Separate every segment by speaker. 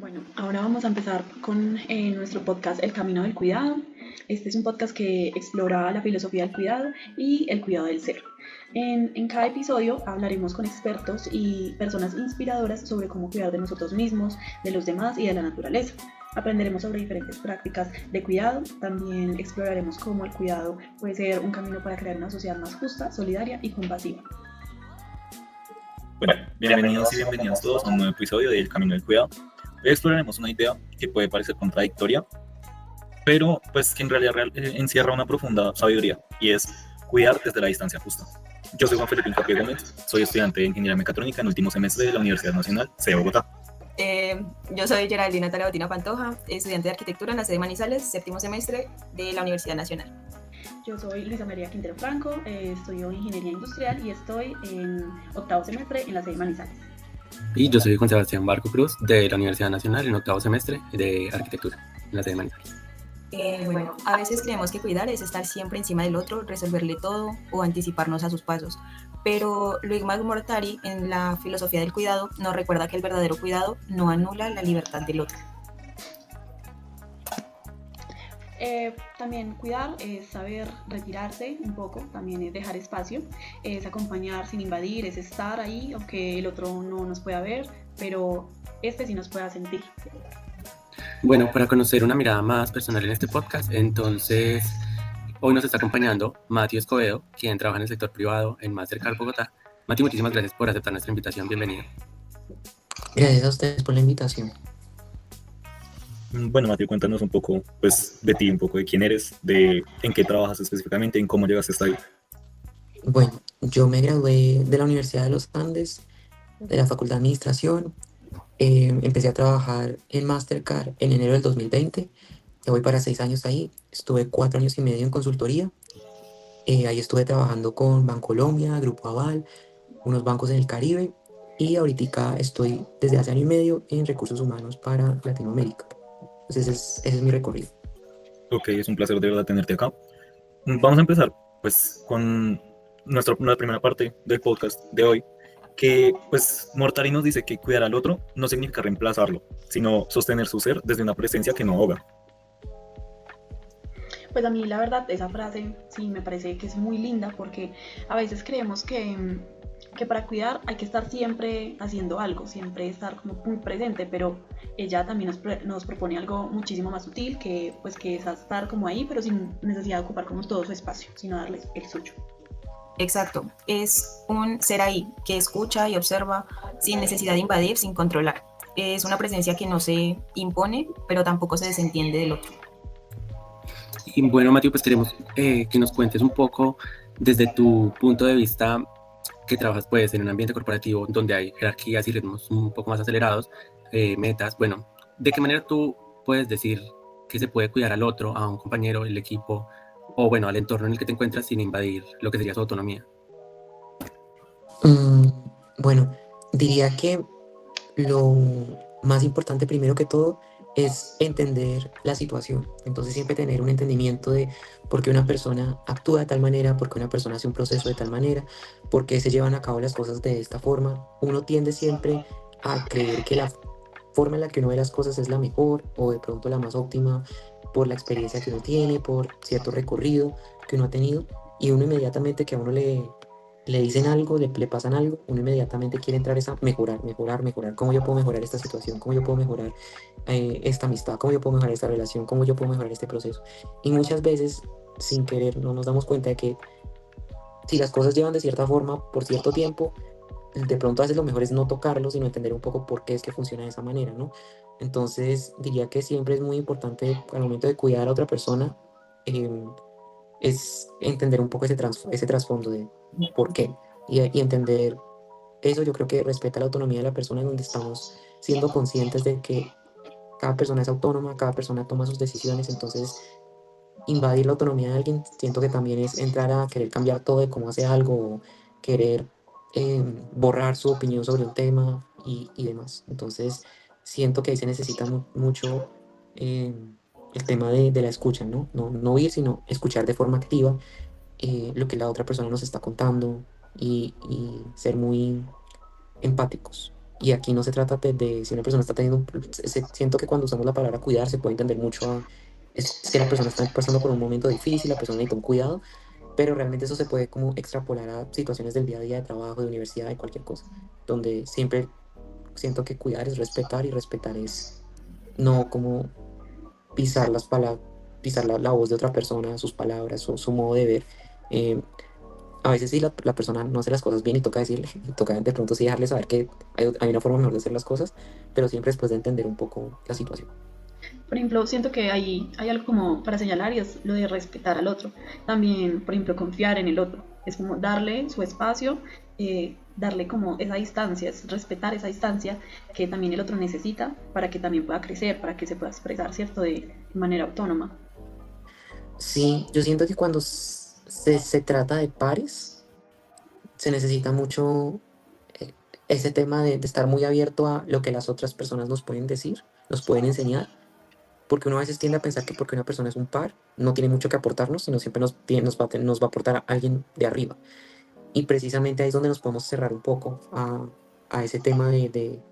Speaker 1: Bueno, ahora vamos a empezar con nuestro podcast El Camino del Cuidado. Este es un podcast que explora la filosofía del cuidado y el cuidado del ser. En cada episodio hablaremos con expertos y personas inspiradoras sobre cómo cuidar de nosotros mismos, de los demás y de la naturaleza. Aprenderemos sobre diferentes prácticas de cuidado. También exploraremos cómo el cuidado puede ser un camino para crear una sociedad más justa, solidaria y compasiva.
Speaker 2: Bueno, bienvenidos y bienvenidas todos a un nuevo episodio de El Camino del Cuidado. Hoy exploraremos una idea que puede parecer contradictoria, pero pues que en realidad encierra una profunda sabiduría, y es cuidar desde la distancia justa. Yo soy Juan Felipe Incapié Gómez, soy estudiante de Ingeniería Mecatrónica en último semestre de la Universidad Nacional, sede Bogotá.
Speaker 3: Yo soy Geraldina Tarabotina Pantoja, estudiante de Arquitectura en la sede Manizales, séptimo semestre de la Universidad Nacional.
Speaker 1: Yo soy Luisa María Quintero Franco, estudio Ingeniería Industrial y estoy en octavo semestre en la sede Manizales.
Speaker 4: Y yo soy Juan Sebastián Barco Cruz, de la Universidad Nacional, en octavo semestre de Arquitectura, en la sede Manizales.
Speaker 3: Bueno, a veces creemos que cuidar es estar siempre encima del otro, resolverle todo o anticiparnos a sus pasos. Pero Luis Mortari, en la filosofía del cuidado, nos recuerda que el verdadero cuidado no anula la libertad del otro.
Speaker 1: También cuidar es saber retirarse un poco, también es dejar espacio, es acompañar sin invadir, es estar ahí, aunque el otro no nos pueda ver, pero sí nos pueda sentir.
Speaker 4: Bueno, para conocer una mirada más personal en este podcast, entonces hoy nos está acompañando Mati Escobedo, quien trabaja en el sector privado en Mastercard Bogotá. Mati, muchísimas gracias por aceptar nuestra invitación, bienvenido.
Speaker 5: Gracias a ustedes por la invitación.
Speaker 2: Bueno, Mateo, cuéntanos un poco pues, de ti, un poco de quién eres, de en qué trabajas específicamente, en cómo llegaste hasta ahí.
Speaker 5: Bueno, yo me gradué de la Universidad de los Andes, de la Facultad de Administración. Empecé a trabajar en Mastercard en enero del 2020. Ya voy para 6 años ahí. Estuve 4 años y medio en consultoría. Ahí estuve trabajando con Bancolombia, Grupo Aval, unos bancos en el Caribe. Y ahorita estoy desde hace año y medio en recursos humanos para Latinoamérica. Entonces ese es mi recorrido.
Speaker 2: Ok, es un placer de verdad tenerte acá. Vamos a empezar pues con nuestra primera parte del podcast de hoy, que pues Mortari nos dice que cuidar al otro no significa reemplazarlo, sino sostener su ser desde una presencia que no ahoga.
Speaker 1: Pues a mí la verdad esa frase sí me parece que es muy linda, porque a veces creemos que para cuidar hay que estar siempre haciendo algo, siempre estar como muy presente, pero ella también nos propone algo muchísimo más sutil, que es estar como ahí, pero sin necesidad de ocupar como todo su espacio, sino darle el suyo.
Speaker 3: Exacto, es un ser ahí que escucha y observa sin necesidad de invadir, sin controlar. Es una presencia que no se impone, pero tampoco se desentiende del otro.
Speaker 4: Y bueno, Mati, pues queremos que nos cuentes un poco desde tu punto de vista, que trabajas pues en un ambiente corporativo donde hay jerarquías y ritmos un poco más acelerados, metas. Bueno, ¿de qué manera tú puedes decir que se puede cuidar al otro, a un compañero, el equipo, o bueno, al entorno en el que te encuentras sin invadir lo que sería su autonomía?
Speaker 5: Bueno, diría que lo más importante primero que todo es entender la situación. Entonces siempre tener un entendimiento de por qué una persona actúa de tal manera, por qué una persona hace un proceso de tal manera, por qué se llevan a cabo las cosas de esta forma. Uno tiende siempre a creer que la forma en la que uno ve las cosas es la mejor o de pronto la más óptima por la experiencia que uno tiene, por cierto recorrido que uno ha tenido, y uno inmediatamente que a uno le dicen algo, le pasan algo, uno inmediatamente quiere entrar a mejorar. ¿Cómo yo puedo mejorar esta situación? ¿Cómo yo puedo mejorar esta amistad? ¿Cómo yo puedo mejorar esta relación? ¿Cómo yo puedo mejorar este proceso? Y muchas veces, sin querer, no nos damos cuenta de que si las cosas llevan de cierta forma por cierto tiempo, de pronto a veces lo mejor es no tocarlo, sino entender un poco por qué es que funciona de esa manera, ¿no? Entonces, diría que siempre es muy importante al momento de cuidar a la otra persona, eh, es entender un poco ese trasfondo de por qué y entender eso. Yo creo que respeta la autonomía de la persona, en donde estamos siendo conscientes de que cada persona es autónoma, cada persona toma sus decisiones. Entonces invadir la autonomía de alguien siento que también es entrar a querer cambiar todo de cómo hace algo, o querer borrar su opinión sobre un tema y demás. Entonces siento que ahí se necesita mucho eh, el tema de la escucha, ¿no? No oír, sino escuchar de forma activa lo que la otra persona nos está contando, y ser muy empáticos. Y aquí no se trata de si una persona está teniendo, siento que cuando usamos la palabra cuidar se puede entender mucho es que la persona está pasando por un momento difícil, la persona necesita un cuidado, pero realmente eso se puede como extrapolar a situaciones del día a día, de trabajo, de universidad, de cualquier cosa, donde siempre siento que cuidar es respetar y respetar es no como pisar las palabras, pisar la voz de otra persona, sus palabras, su modo de ver. Eh, a veces si la persona no hace las cosas bien y toca decirle, toca de pronto sí dejarle saber que hay una forma mejor de hacer las cosas, pero siempre después de entender un poco la situación.
Speaker 1: Por ejemplo, siento que hay algo como para señalar y es lo de respetar al otro. También, por ejemplo, confiar en el otro. Es como darle su espacio, darle como esa distancia, es respetar esa distancia que también el otro necesita para que también pueda crecer, para que se pueda expresar, ¿cierto? De manera autónoma.
Speaker 5: Sí, yo siento que cuando se trata de pares, se necesita mucho ese tema de estar muy abierto a lo que las otras personas nos pueden decir, nos pueden enseñar, porque uno a veces tiende a pensar que porque una persona es un par, no tiene mucho que aportarnos, sino siempre nos va a aportar a alguien de arriba. Y precisamente ahí es donde nos podemos cerrar un poco a ese tema de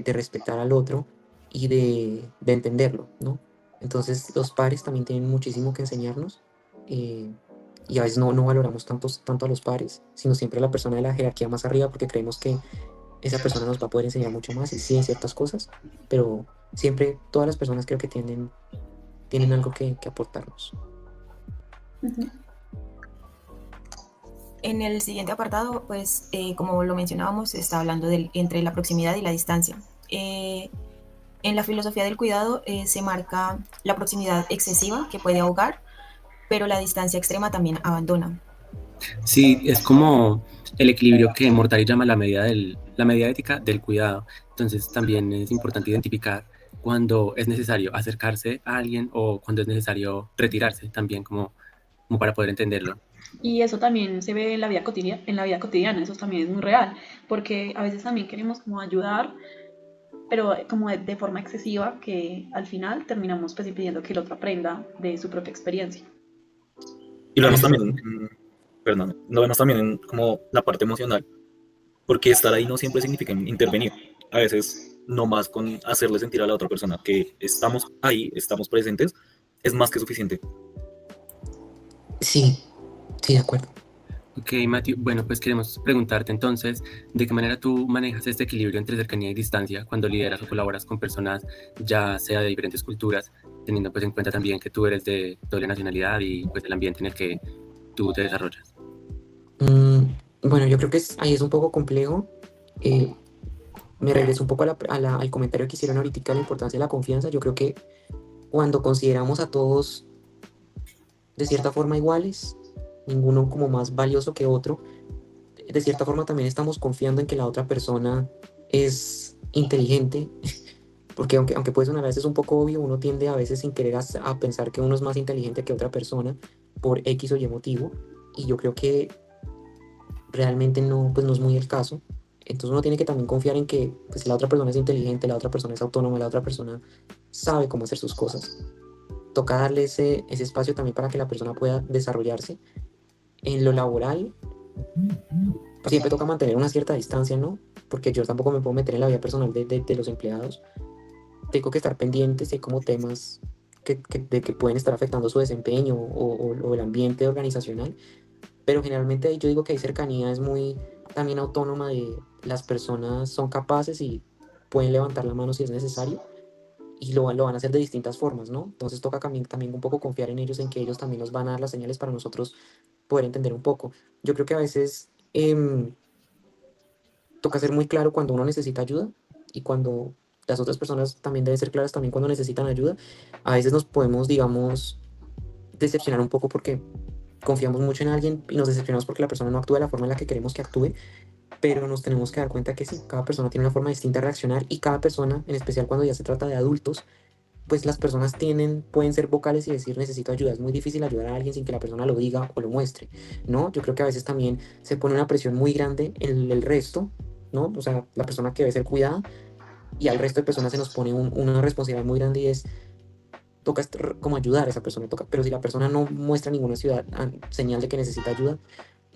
Speaker 5: respetar al otro y de entenderlo, ¿no? Entonces los pares también tienen muchísimo que enseñarnos, eh, y a veces no valoramos tanto a los pares, sino siempre a la persona de la jerarquía más arriba porque creemos que esa persona nos va a poder enseñar mucho más y sí en ciertas cosas, pero siempre todas las personas creo que tienen algo que aportarnos.
Speaker 1: Ujú.
Speaker 3: En el siguiente apartado, pues, como lo mencionábamos, está hablando entre la proximidad y la distancia. En la filosofía del cuidado se marca la proximidad excesiva que puede ahogar, pero la distancia extrema también abandona.
Speaker 4: Sí, es como el equilibrio que Mortari llama la medida ética del cuidado. Entonces también es importante identificar cuando es necesario acercarse a alguien o cuando es necesario retirarse también como para poder entenderlo.
Speaker 1: Y eso también se ve en la vida cotidiana, eso también es muy real, porque a veces también queremos como ayudar, pero como de forma excesiva, que al final terminamos pues impidiendo que el otro aprenda de su propia experiencia.
Speaker 2: Y lo vemos
Speaker 5: Ujú.
Speaker 2: también, perdón, lo vemos también en como la parte emocional, porque estar ahí no siempre significa intervenir. A veces, no más con hacerle sentir a la otra persona que estamos ahí, estamos presentes, es más que suficiente.
Speaker 5: Sí, sí, de acuerdo.
Speaker 4: Ok, Matthew, bueno, pues queremos preguntarte entonces, ¿de qué manera tú manejas este equilibrio entre cercanía y distancia cuando lideras o colaboras con personas, ya sea de diferentes culturas, teniendo pues en cuenta también que tú eres de doble nacionalidad y pues el ambiente en el que tú te desarrollas?
Speaker 5: Bueno, yo creo que ahí es un poco complejo. Eh, Me regreso un poco al comentario que hicieron ahorita, la importancia de la confianza. Yo creo que cuando consideramos a todos de cierta forma iguales, ninguno como más valioso que otro, de cierta forma también estamos confiando en que la otra persona es inteligente, porque aunque puede sonar a veces un poco obvio, uno tiende a veces sin querer a pensar que uno es más inteligente que otra persona por X o Y motivo, y yo creo que realmente no, pues no es muy el caso. Entonces uno tiene que también confiar en que pues, la otra persona es inteligente, la otra persona es autónoma, la otra persona sabe cómo hacer sus cosas. Toca darle ese espacio también para que la persona pueda desarrollarse. En lo laboral, pues, siempre toca mantener una cierta distancia, ¿no? Porque yo tampoco me puedo meter en la vida personal de los empleados. Tengo que estar pendiente de como temas que pueden estar afectando su desempeño o el ambiente organizacional, pero generalmente yo digo que hay cercanía, es muy también autónoma de las personas son capaces y pueden levantar la mano si es necesario y lo van a hacer de distintas formas, ¿no? Entonces toca también un poco confiar en ellos, en que ellos también nos van a dar las señales para nosotros poder entender un poco. Yo creo que a veces toca ser muy claro cuando uno necesita ayuda y cuando las otras personas también deben ser claras también cuando necesitan ayuda. A veces nos podemos, digamos, decepcionar un poco porque confiamos mucho en alguien y nos decepcionamos porque la persona no actúa de la forma en la que queremos que actúe, pero nos tenemos que dar cuenta que sí, cada persona tiene una forma distinta de reaccionar y cada persona, en especial cuando ya se trata de adultos, pues las personas pueden ser vocales y decir necesito ayuda. Es muy difícil ayudar a alguien sin que la persona lo diga o lo muestre, ¿no? Yo creo que a veces también se pone una presión muy grande en el resto, ¿no? O sea, la persona que debe ser cuidada y al resto de personas se nos pone una responsabilidad muy grande y toca como ayudar a esa persona, toca, pero si la persona no muestra ninguna señal de que necesita ayuda,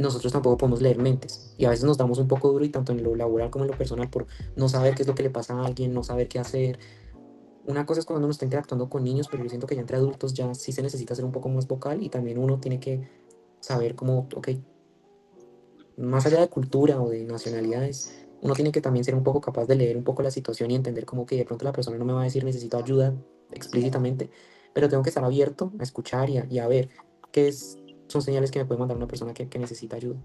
Speaker 5: nosotros tampoco podemos leer mentes. Y a veces nos damos un poco duro y tanto en lo laboral como en lo personal por no saber qué es lo que le pasa a alguien, no saber qué hacer. Una cosa es cuando uno está interactuando con niños, pero yo siento que ya entre adultos ya sí se necesita ser un poco más vocal y también uno tiene que saber cómo, ok, más allá de cultura o de nacionalidades, uno tiene que también ser un poco capaz de leer un poco la situación y entender como que de pronto la persona no me va a decir necesito ayuda explícitamente, pero tengo que estar abierto a escuchar y a ver qué son señales que me puede mandar una persona que necesita ayuda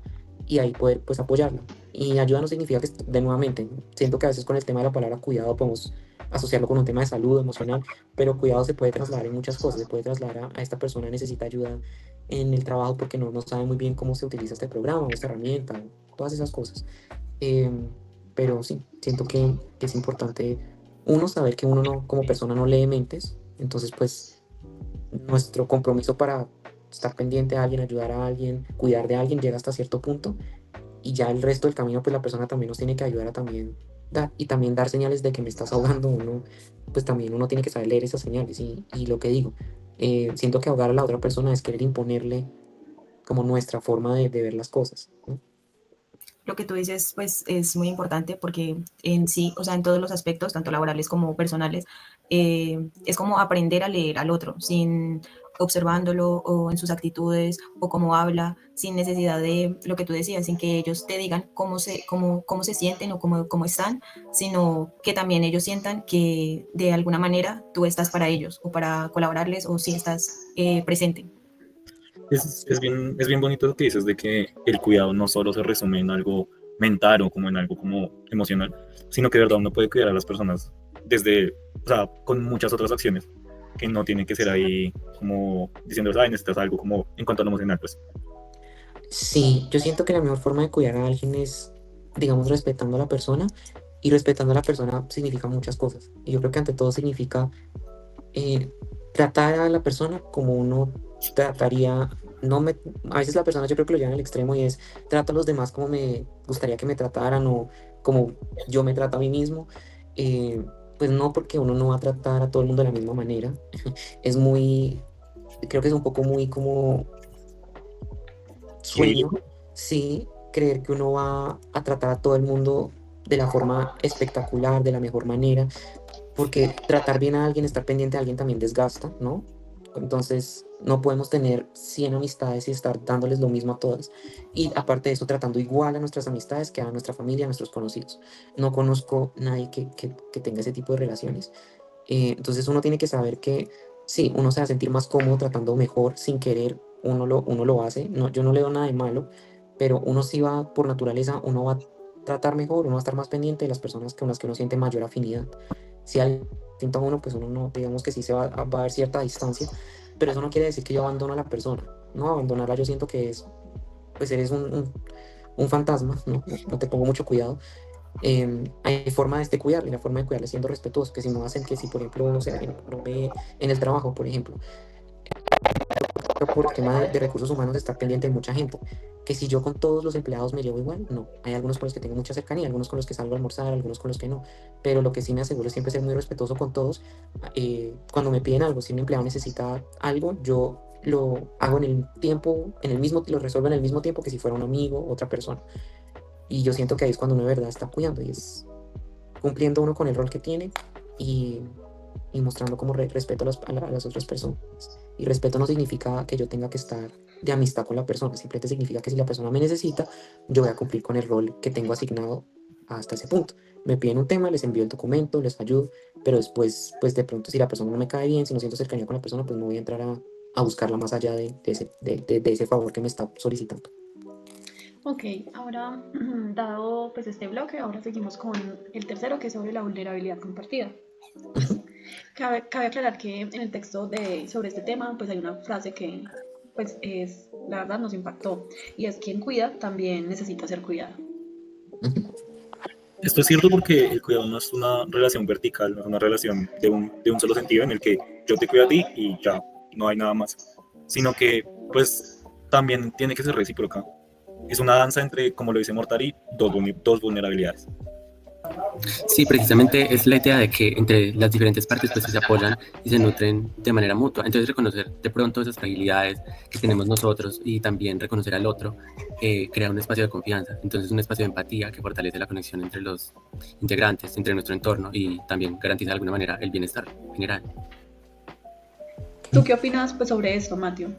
Speaker 5: y ahí poder pues apoyarla. Y ayuda no significa que, de nuevamente, siento que a veces con el tema de la palabra cuidado podemos asociarlo con un tema de salud emocional, pero cuidado se puede trasladar en muchas cosas, se puede trasladar a esta persona necesita ayuda en el trabajo porque no sabe muy bien cómo se utiliza este programa o esta herramienta, todas esas cosas. Em, pero sí, siento que es importante uno saber que uno no, como persona no lee mentes, entonces pues nuestro compromiso para estar pendiente a alguien, ayudar a alguien, cuidar de alguien llega hasta cierto punto y ya el resto del camino pues la persona también nos tiene que ayudar a también dar y también dar señales de que me estás ahogando uno, pues también uno tiene que saber leer esas señales y lo que digo, siento que ahogar a la otra persona es querer imponerle como nuestra forma de ver las cosas, ¿no?
Speaker 3: Lo que tú dices, pues, es muy importante porque en sí, o sea, en todos los aspectos, tanto laborales como personales, es como aprender a leer al otro, sin observándolo o en sus actitudes o cómo habla, sin necesidad de lo que tú decías, sin que ellos te digan cómo se sienten o cómo están, sino que también ellos sientan que de alguna manera tú estás para ellos o para colaborarles o si estás presente.
Speaker 2: Es bien bonito lo que dices de que el cuidado no solo se resume en algo mental o como en algo como emocional, sino que de verdad uno puede cuidar a las personas desde, o sea, con muchas otras acciones, que no tienen que ser ahí como diciendo, ay, necesitas algo como en cuanto a lo emocional, pues.
Speaker 5: Sí, yo siento que la mejor forma de cuidar a alguien es, digamos, respetando a la persona y respetando a la persona significa muchas cosas. Y yo creo que ante todo significa eh, tratar a la persona como uno trataría, no me, a veces la persona yo creo que lo llevan al extremo y es trato a los demás como me gustaría que me trataran o como yo me trato a mí mismo. Eh, pues no, porque uno no va a tratar a todo el mundo de la misma manera. Es muy, creo que es un poco muy como sueño,
Speaker 2: Idílico.
Speaker 5: sí, creer que uno va a tratar a todo el mundo de la forma espectacular, de la mejor manera, porque tratar bien a alguien, estar pendiente a alguien también desgasta, ¿no? Entonces, no podemos tener 100 amistades y estar dándoles lo mismo a todas. Y aparte de eso, tratando igual a nuestras amistades que a nuestra familia, a nuestros conocidos. No conozco nadie que tenga ese tipo de relaciones. Entonces, uno tiene que saber que sí, uno se va a sentir más cómodo tratando mejor sin querer, uno lo hace. No, yo no le veo nada de malo, pero uno sí va, por naturaleza, uno va a tratar mejor, uno va a estar más pendiente de las personas con las que uno siente mayor afinidad. Si alguien distinto a uno, pues uno no, digamos que sí va a haber cierta distancia, pero eso no quiere decir que yo abandono a la persona. No, abandonarla yo siento que es, pues eres un fantasma, ¿no? No te pongo mucho cuidado. Hay forma de cuidarle, la forma de cuidarle siendo respetuoso, que si no hacen que si, por ejemplo, no sé, no ve en el trabajo, por ejemplo, por tema de recursos humanos estar pendiente de mucha gente. Que si yo con todos los empleados me llevo igual, no. Hay algunos con los que tengo mucha cercanía, algunos con los que salgo a almorzar, algunos con los que no. Pero lo que sí me aseguro es siempre ser muy respetuoso con todos. Cuando me piden algo, si un empleado necesita algo, yo lo hago en el tiempo, lo resuelvo en el mismo tiempo que si fuera un amigo, otra persona. Y yo siento que ahí es cuando uno de verdad está cuidando y es cumpliendo uno con el rol que tiene y, y mostrando como respeto a las otras personas. Y respeto no significa que yo tenga que estar de amistad con la persona, simplemente significa que si la persona me necesita, yo voy a cumplir con el rol que tengo asignado hasta ese punto. Me piden un tema, les envío el documento, les ayudo, pero después, pues de pronto si la persona no me cae bien, si no siento cercanía con la persona, pues no voy a entrar a buscarla más allá de ese favor que me está solicitando.
Speaker 1: Ok, ahora, dado pues este bloque, ahora seguimos con el tercero, que es sobre la vulnerabilidad compartida. Pues, cabe aclarar que en el texto sobre este tema, pues hay una frase que, pues la verdad nos impactó, y es quien cuida también necesita ser cuidado.
Speaker 2: Esto es cierto porque el cuidado no es una relación vertical, no es una relación de un solo sentido en el que yo te cuido a ti y ya no hay nada más, sino que pues también tiene que ser recíproca. Es una danza entre, como lo dice Mortari, dos vulnerabilidades.
Speaker 4: Sí, precisamente es la idea de que entre las diferentes partes pues se apoyan y se nutren de manera mutua. Entonces reconocer de pronto esas fragilidades que tenemos nosotros y también reconocer al otro crea un espacio de confianza. Entonces un espacio de empatía que fortalece la conexión entre los integrantes, entre nuestro entorno y también garantiza de alguna manera el bienestar general.
Speaker 1: ¿Tú qué opinas pues sobre esto, Mateo?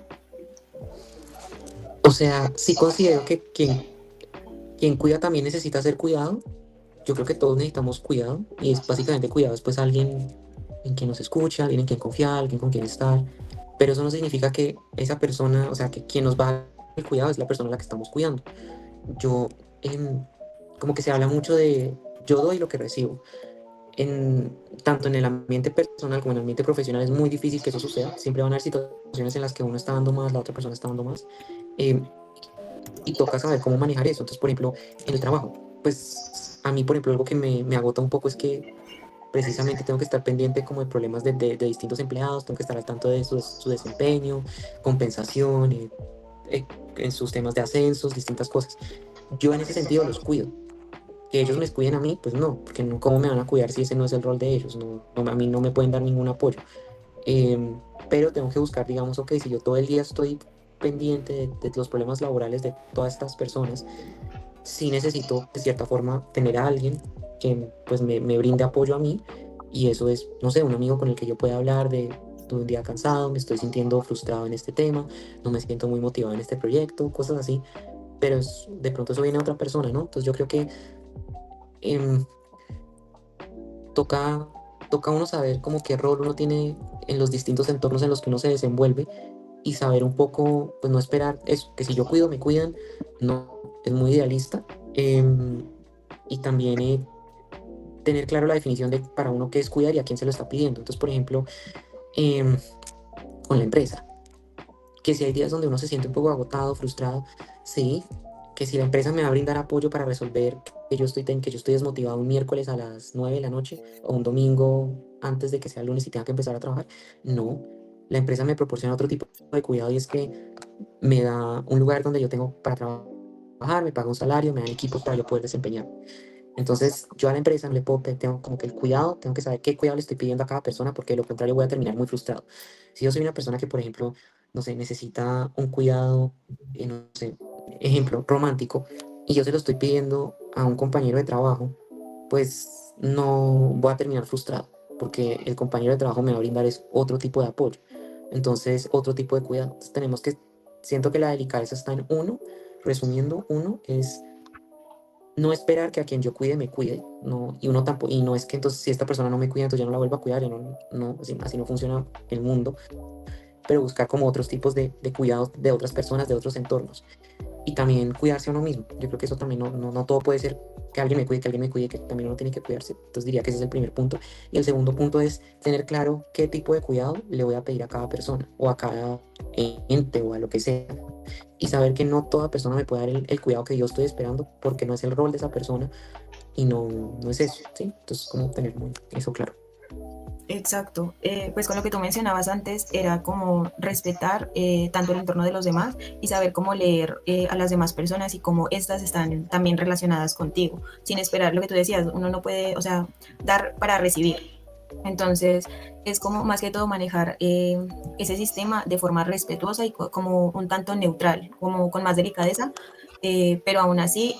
Speaker 5: O sea, sí considero que quien cuida también necesita ser cuidado. Yo creo que todos necesitamos cuidado y es básicamente cuidado es pues alguien en quien nos escucha, alguien en quien confiar, alguien con quien estar. Pero eso no significa que esa persona, o sea, que quien nos va a dar el cuidado es la persona a la que estamos cuidando. Yo, como que se habla mucho de yo doy lo que recibo. Tanto en el ambiente personal como en el ambiente profesional es muy difícil que eso suceda. Siempre van a haber situaciones en las que uno está dando más, la otra persona está dando más. eh, y toca saber cómo manejar eso. Entonces, por ejemplo, en el trabajo, pues a mí, por ejemplo, algo que me agota un poco es que precisamente tengo que estar pendiente como de problemas de distintos empleados, tengo que estar al tanto de su desempeño, compensación, en sus temas de ascensos, distintas cosas. Yo en ese sentido los cuido. Que ellos me cuiden a mí, pues no, porque no, ¿cómo me van a cuidar si ese no es el rol de ellos? A mí no me pueden dar ningún apoyo. Pero tengo que buscar, digamos, ok, si yo todo el día estoy pendiente de los problemas laborales de todas estas personas, sí necesito de cierta forma tener a alguien que pues me brinde apoyo a mí, y eso es, no sé, un amigo con el que yo pueda hablar de tuve un día cansado, me estoy sintiendo frustrado en este tema, no me siento muy motivado en este proyecto, cosas así, pero de pronto eso viene a otra persona, ¿no? Entonces yo creo que em, toca, toca uno saber como qué rol uno tiene en los distintos entornos en los que uno se desenvuelve y saber un poco, pues no esperar eso, que si yo cuido, me cuidan, no, es muy idealista. Y también tener claro la definición de para uno qué es cuidar y a quién se lo está pidiendo. Entonces, por ejemplo, em, con la empresa, que si hay días donde uno se siente un poco agotado, frustrado, sí, que si la empresa me va a brindar apoyo para resolver que yo estoy desmotivado un miércoles a las 9 de la noche o un domingo antes de que sea lunes y tenga que empezar a trabajar, no. La empresa me proporciona otro tipo de cuidado y es que me da un lugar donde yo tengo para trabajar, me paga un salario, me dan equipos para yo poder desempeñar. Entonces, yo a la empresa no le puedo, tengo como que el cuidado, tengo que saber qué cuidado le estoy pidiendo a cada persona, porque de lo contrario voy a terminar muy frustrado. Si yo soy una persona que, por ejemplo, no sé, necesita un cuidado, no sé, ejemplo, romántico, y yo se lo estoy pidiendo a un compañero de trabajo, pues no voy a terminar frustrado, porque el compañero de trabajo me va a brindar es otro tipo de apoyo. Entonces, otro tipo de cuidado. Entonces, siento que la delicadeza está en uno, resumiendo, uno es no esperar que a quien yo cuide me cuide, no, y uno tampoco, y no es que entonces si esta persona no me cuida, entonces ya no la vuelvo a cuidar, ya no, así no funciona el mundo, pero buscar como otros tipos de cuidados de otras personas, de otros entornos, y también cuidarse a uno mismo. Yo creo que eso también no todo puede ser que alguien me cuide, que alguien me cuide, que también uno tiene que cuidarse. Entonces diría que ese es el primer punto. Y el segundo punto es tener claro qué tipo de cuidado le voy a pedir a cada persona o a cada ente o a lo que sea, y saber que no toda persona me puede dar el cuidado que yo estoy esperando porque no es el rol de esa persona y no es eso, ¿sí? Entonces, como tener eso claro.
Speaker 3: Exacto. Pues con lo que tú mencionabas antes era como respetar tanto el entorno de los demás y saber cómo leer a las demás personas y cómo estas están también relacionadas contigo, sin esperar lo que tú decías, uno no puede, o sea, dar para recibir. Entonces, es como más que todo manejar ese sistema de forma respetuosa y como un tanto neutral, como con más delicadeza, pero aún así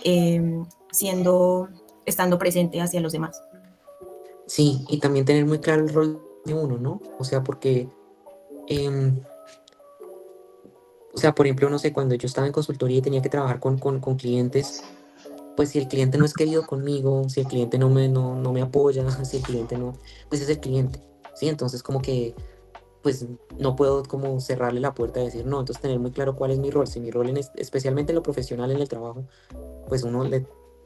Speaker 3: estando presente hacia los demás.
Speaker 5: Sí, y también tener muy claro el rol de uno, ¿no? O sea, porque, em, o sea, por ejemplo, no sé, cuando yo estaba en consultoría y tenía que trabajar con clientes, pues si el cliente no es querido conmigo, si el cliente no me apoya, si el cliente no, pues es el cliente, ¿sí? Entonces como que, pues no puedo como cerrarle la puerta y decir no, entonces tener muy claro cuál es mi rol, si mi rol especialmente en lo profesional, en el trabajo, pues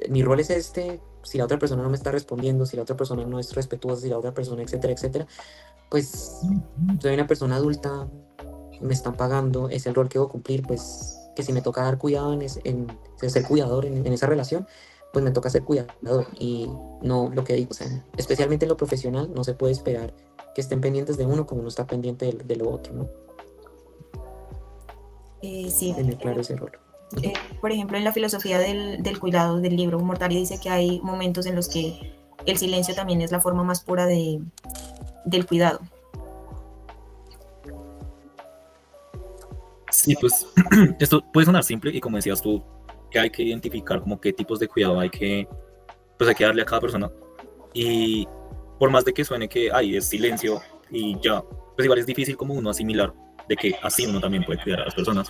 Speaker 5: mi rol es este, si la otra persona no me está respondiendo, si la otra persona no es respetuosa, si la otra persona, etcétera, etcétera, pues soy una persona adulta, me están pagando, es el rol que debo cumplir, pues que si me toca dar cuidado ser cuidador en esa relación, pues me toca ser cuidador y no lo que digo, o sea, especialmente en lo profesional no se puede esperar que estén pendientes de uno como uno está pendiente de lo otro, ¿no?
Speaker 3: Sí,
Speaker 5: Tener claro ese rol.
Speaker 3: Por ejemplo, en la filosofía del cuidado del libro, Mortari dice que hay momentos en los que el silencio también es la forma más pura del cuidado.
Speaker 2: Sí, pues esto puede sonar simple y como decías tú, que hay que identificar como qué tipos de cuidado pues hay que darle a cada persona. Y por más de que suene que hay es silencio y ya, pues igual es difícil como uno asimilar de que así uno también puede cuidar a las personas.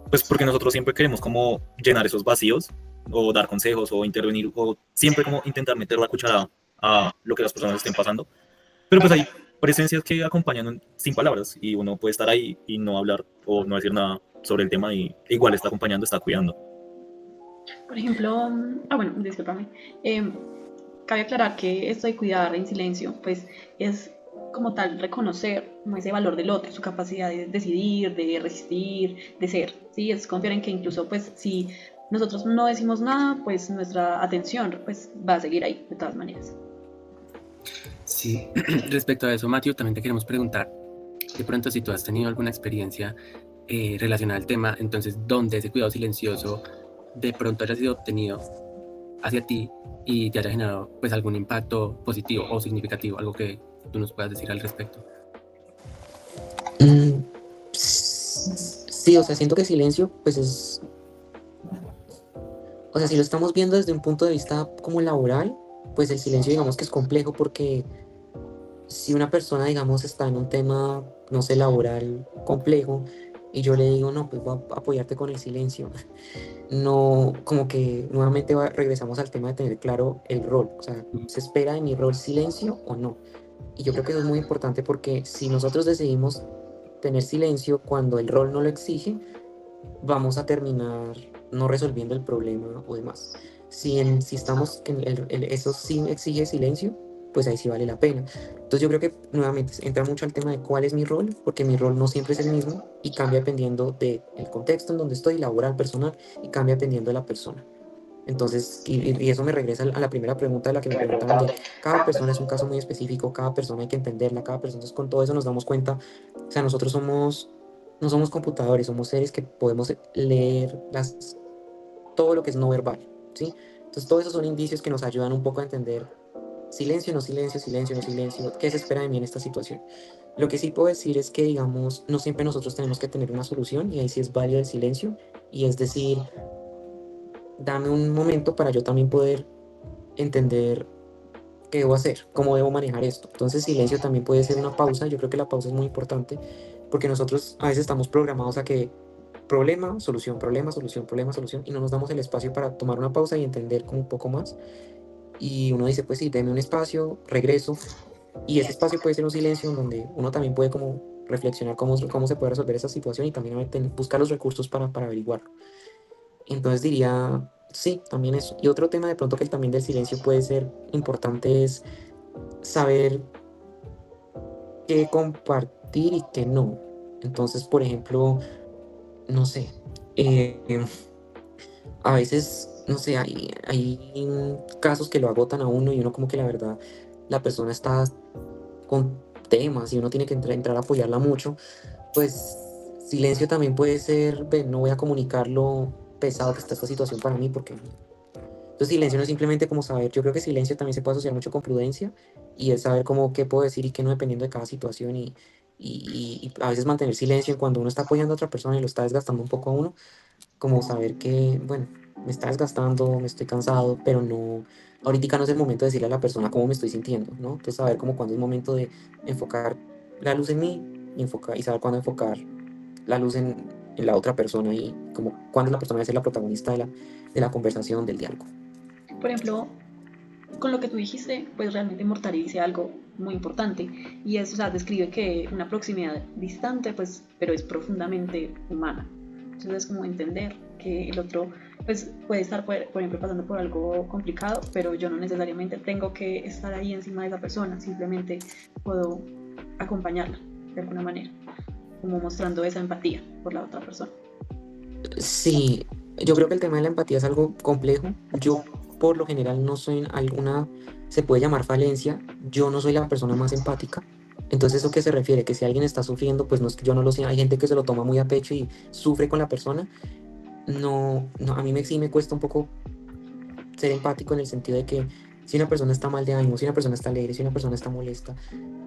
Speaker 2: Pues porque nosotros siempre queremos como llenar esos vacíos o dar consejos o intervenir o siempre como intentar meter la cucharada a lo que las personas estén pasando. Pero pues hay presencias que acompañan sin palabras y uno puede estar ahí y no hablar o no decir nada sobre el tema y igual está acompañando, está cuidando.
Speaker 1: Por ejemplo, bueno, discúlpame. Cabe aclarar que esto de cuidar en silencio, pues es como tal reconocer como ese valor del otro, su capacidad de decidir, de resistir, de ser, ¿sí? Es confiar en que incluso pues si nosotros no decimos nada, pues nuestra atención pues va a seguir ahí de todas maneras.
Speaker 4: Sí, respecto a eso, Matthew, también te queremos preguntar, de pronto si tú has tenido alguna experiencia relacionada al tema, entonces, ¿dónde ese cuidado silencioso de pronto haya sido obtenido hacia ti y te haya generado pues algún impacto positivo o significativo, algo que tú nos puedas decir al respecto?
Speaker 5: Sí, o sea, siento que silencio, pues es, o sea, si lo estamos viendo desde un punto de vista como laboral, pues el silencio digamos que es complejo porque si una persona, digamos, está en un tema, no sé, laboral complejo, y yo le digo, no, pues voy a apoyarte con el silencio, no, como que nuevamente regresamos al tema de tener claro el rol, o sea, ¿se espera de mi rol silencio o no? Y yo creo que eso es muy importante porque si nosotros decidimos tener silencio cuando el rol no lo exige, vamos a terminar no resolviendo el problema o demás. Si estamos que eso sí exige silencio, pues ahí sí vale la pena. Entonces yo creo que nuevamente entra mucho al tema de cuál es mi rol, porque mi rol no siempre es el mismo y cambia dependiendo del contexto en donde estoy, laboral, personal, y cambia dependiendo de la persona. Entonces, y eso me regresa a la primera pregunta de la que me preguntaban de cada persona es un caso muy específico, cada persona hay que entenderla, cada persona, entonces con todo eso nos damos cuenta, o sea, nosotros no somos computadores, somos seres que podemos leer todo lo que es no verbal, ¿sí? Entonces, todos esos son indicios que nos ayudan un poco a entender silencio, no silencio, silencio, no silencio, qué se espera de mí en esta situación. Lo que sí puedo decir es que, digamos, no siempre nosotros tenemos que tener una solución y ahí sí es válido el silencio y es decir, dame un momento para yo también poder entender qué debo hacer, cómo debo manejar esto. Entonces, silencio también puede ser una pausa. Yo creo que la pausa es muy importante porque nosotros a veces estamos programados a que problema, solución, problema, solución, problema, solución, y no nos damos el espacio para tomar una pausa y entender como un poco más. Y uno dice, pues sí, deme un espacio, regreso, y ese espacio puede ser un silencio en donde uno también puede como reflexionar cómo se puede resolver esa situación y también buscar los recursos para averiguarlo. Entonces diría, sí, también eso. Y otro tema de pronto que también del silencio puede ser importante es saber qué compartir y qué no. Entonces, por ejemplo, no sé, eh, a veces, no sé, hay casos que lo agotan a uno y uno como que la verdad, la persona está con temas y uno tiene que entrar a apoyarla mucho, pues silencio también puede ser, "Ven, no voy a comunicar lo pesado que está esta situación para mí porque entonces silencio no es simplemente como saber, yo creo que silencio también se puede asociar mucho con prudencia y es saber cómo qué puedo decir y qué no dependiendo de cada situación y a veces mantener silencio en cuando uno está apoyando a otra persona y lo está desgastando un poco a uno, como saber que, bueno, me está desgastando, me estoy cansado, pero no, ahorita no es el momento de decirle a la persona cómo me estoy sintiendo, ¿no? Entonces saber como cuándo es momento de enfocar la luz en mí y saber cuándo enfocar la luz en la otra persona y como cuándo la persona debe ser la protagonista de la conversación, del diálogo.
Speaker 1: Por ejemplo, con lo que tú dijiste, pues realmente Mortari dice algo muy importante y es, o sea, describe que una proximidad distante, pues, pero es profundamente humana. Entonces es como entender que el otro, pues, puede estar, por ejemplo, pasando por algo complicado, pero yo no necesariamente tengo que estar ahí encima de esa persona, simplemente puedo acompañarla de alguna manera, como mostrando esa empatía por la otra persona.
Speaker 5: Sí, yo creo que el tema de la empatía es algo complejo. Yo por lo general no soy en alguna, se puede llamar falencia, yo no soy la persona más empática. Entonces, ¿eso qué se refiere? Que si alguien está sufriendo, pues no es que yo no lo sé, hay gente que se lo toma muy a pecho y sufre con la persona. a mí sí me cuesta un poco ser empático en el sentido de que si una persona está mal de ánimo, si una persona está alegre, si una persona está molesta,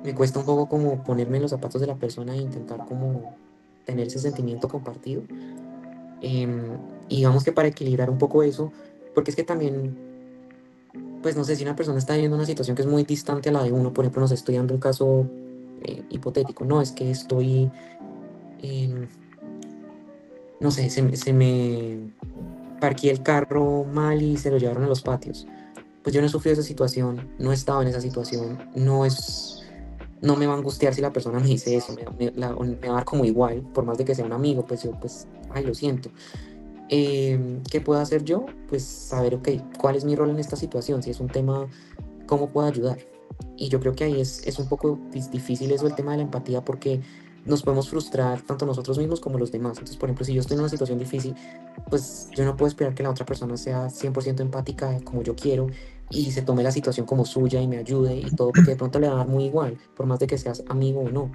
Speaker 5: me cuesta un poco como ponerme en los zapatos de la persona e intentar como tener ese sentimiento compartido. Y digamos que para equilibrar un poco eso, porque es que también, pues no sé, si una persona está viviendo una situación que es muy distante a la de uno, por ejemplo, nos estoy dando un caso hipotético, no, es que estoy, em, no sé, se me parqué el carro mal y se lo llevaron a los patios. Pues yo no he sufrido esa situación, no he estado en esa situación, no me va a angustiar si la persona me dice eso, me va a dar como igual, por más de que sea un amigo, pues yo, pues, ay, lo siento. ¿Qué puedo hacer yo? Pues saber, ok, cuál es mi rol en esta situación, si es un tema, cómo puedo ayudar. Y yo creo que ahí es un poco difícil eso, el tema de la empatía, porque nos podemos frustrar tanto nosotros mismos como los demás. Entonces, por ejemplo, si yo estoy en una situación difícil, pues yo no puedo esperar que la otra persona sea 100% empática como yo quiero y se tome la situación como suya y me ayude y todo, porque de pronto le va a dar muy igual, por más de que seas amigo o no.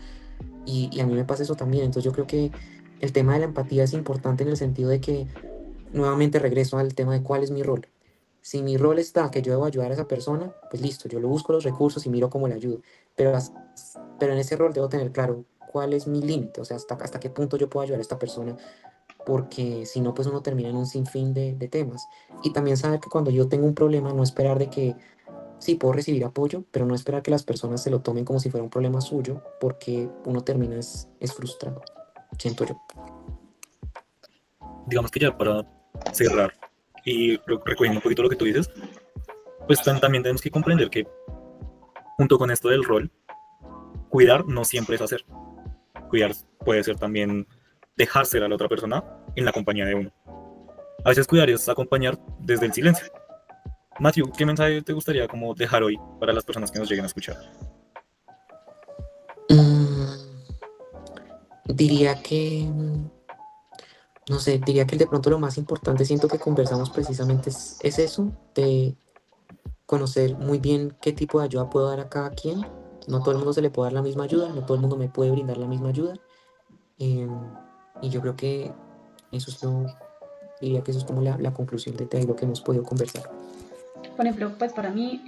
Speaker 5: Y a mí me pasa eso también. Entonces yo creo que el tema de la empatía es importante en el sentido de que, nuevamente regreso al tema de cuál es mi rol. Si mi rol está que yo debo ayudar a esa persona, pues listo, yo lo busco los recursos y miro cómo le ayudo. Pero, pero en ese rol debo tener claro cuál es mi límite, o sea, hasta qué punto yo puedo ayudar a esta persona, porque si no, pues uno termina en un sinfín de temas. Y también saber que cuando yo tengo un problema, no esperar de que, sí, puedo recibir apoyo, pero no esperar que las personas se lo tomen como si fuera un problema suyo, porque uno termina es frustrado, siento yo.
Speaker 2: Digamos que ya para cerrar y recogiendo un poquito lo que tú dices, pues también tenemos que comprender que junto con esto del rol, cuidar no siempre es hacer. Cuidar puede ser también dejar ser a la otra persona en la compañía de uno. A veces cuidar es acompañar desde el silencio. Matthew, ¿qué mensaje te gustaría como dejar hoy para las personas que nos lleguen a escuchar?
Speaker 5: Mm, diría que, no sé, diría que de pronto lo más importante, siento que conversamos precisamente es eso, de conocer muy bien qué tipo de ayuda puedo dar a cada quien. No todo el mundo se le puede dar la misma ayuda, no todo el mundo me puede brindar la misma ayuda. em, y yo creo que eso es diría que eso es como la conclusión de lo que hemos podido conversar.
Speaker 1: Por ejemplo, pues para mí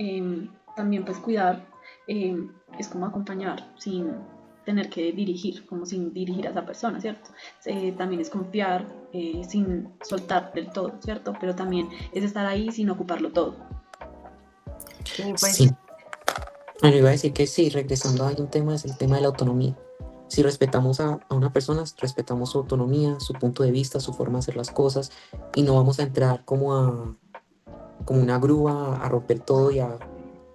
Speaker 1: también pues cuidar es como acompañar sin tener que dirigir, como sin dirigir a esa persona, ¿cierto? También es confiar sin soltar del todo, ¿cierto? Pero también es estar ahí sin ocuparlo todo.
Speaker 3: Pues
Speaker 5: Sí, bueno, iba a decir que sí, regresando a un tema, es el tema de la autonomía. Si respetamos a una persona, respetamos su autonomía, su punto de vista, su forma de hacer las cosas, y no vamos a entrar como una grúa a romper todo y a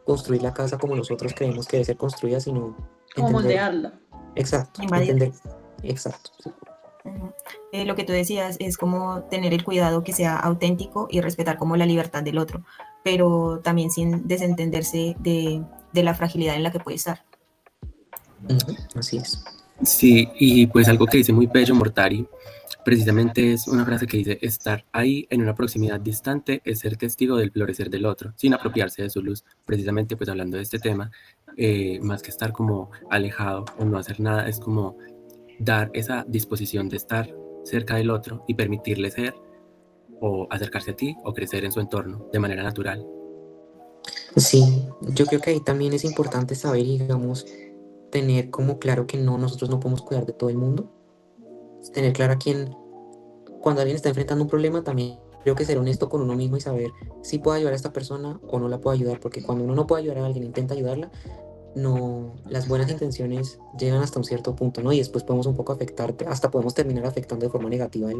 Speaker 5: construir la casa como nosotros creemos que debe ser construida, sino
Speaker 1: Como
Speaker 5: entender.
Speaker 1: moldearla.
Speaker 5: Exacto,
Speaker 3: invadir.
Speaker 5: entender. Exacto. Sí.
Speaker 3: Ujú. Lo que tú decías es como tener el cuidado que sea auténtico y respetar como la libertad del otro, pero también sin desentenderse de la fragilidad en la que puede estar.
Speaker 5: Así es.
Speaker 4: Sí, y pues algo que dice muy bello Mortari, precisamente es una frase que dice, estar ahí en una proximidad distante es ser testigo del florecer del otro, sin apropiarse de su luz. Precisamente pues hablando de este tema, más que estar como alejado o no hacer nada, es como dar esa disposición de estar cerca del otro y permitirle ser o acercarse a ti o crecer en su entorno de manera natural.
Speaker 5: Sí, yo creo que ahí también es importante saber, digamos, tener como claro que nosotros no podemos cuidar de todo el mundo. Tener claro a quién, cuando alguien está enfrentando un problema, también creo que ser honesto con uno mismo y saber si puedo ayudar a esta persona o no la puedo ayudar, porque cuando uno no puede ayudar a alguien, intenta ayudarla, no, las buenas intenciones llegan hasta un cierto punto, ¿no? Y después podemos un poco afectar, hasta podemos terminar afectando de forma negativa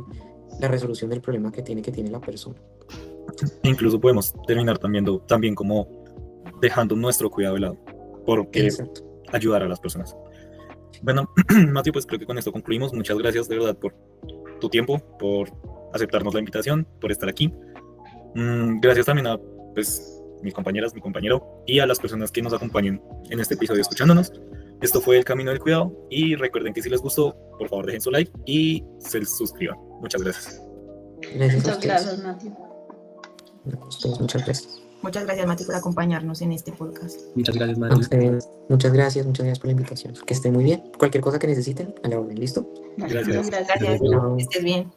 Speaker 5: la resolución del problema que tiene la persona.
Speaker 2: E incluso podemos terminar también como dejando nuestro cuidado de lado, porque
Speaker 5: Exacto.
Speaker 2: ayudar a las personas. Bueno, Matthew, pues creo que con esto concluimos. Muchas gracias de verdad por tu tiempo, por aceptarnos la invitación, por estar aquí. Gracias también a pues, mis compañeras, mi compañero y a las personas que nos acompañen en este episodio escuchándonos. Esto fue El Camino del Cuidado y recuerden que si les gustó, por favor dejen su like y se suscriban. Muchas gracias.
Speaker 5: Gracias a
Speaker 1: Muchas
Speaker 5: ustedes.
Speaker 1: gracias, Matthew.
Speaker 5: A ustedes, muchas gracias.
Speaker 3: Muchas gracias, Mati, por acompañarnos en este podcast.
Speaker 4: Muchas gracias,
Speaker 5: A
Speaker 4: Matthew.
Speaker 5: ustedes, muchas gracias por la invitación. Que estén muy bien. Cualquier cosa que necesiten, a la orden, ¿listo?
Speaker 1: Vale,
Speaker 2: Gracias.
Speaker 1: muchas gracias.
Speaker 3: Gracias,
Speaker 5: Chao.
Speaker 3: que estés bien.